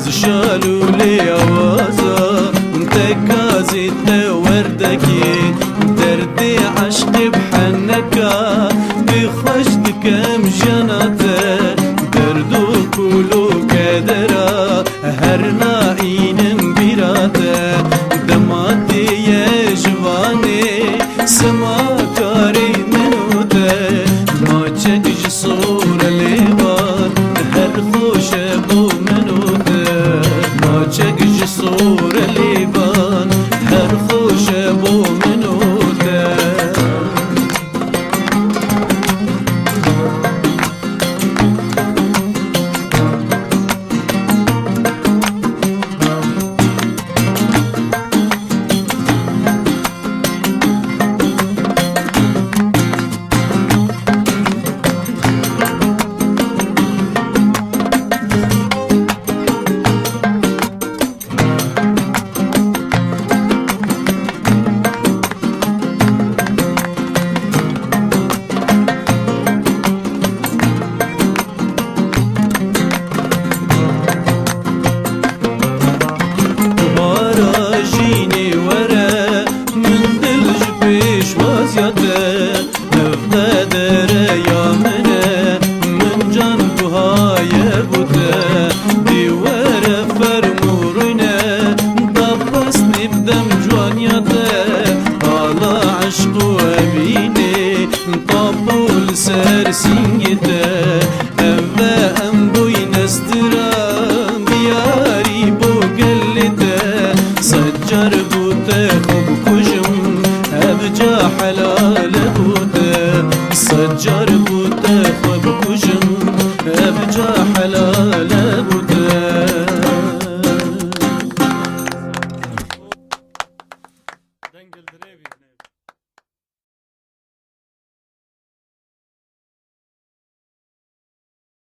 زشالو ليوازا تكازي وردكي دردي عشق بحنكا بخش دكم جناته دردو كلو كدرا هرنا اينم براته دماتي يجواني سما كاري منوته ما تشج صور ليوان هر خوش بو منوته ما تشج صور ليوان هر خوش بو منوته سر سینگته اوه ام بوی نسترم بیاری بو گلته سجر بوته خوب کجم او جا حلال بوته سجر بوته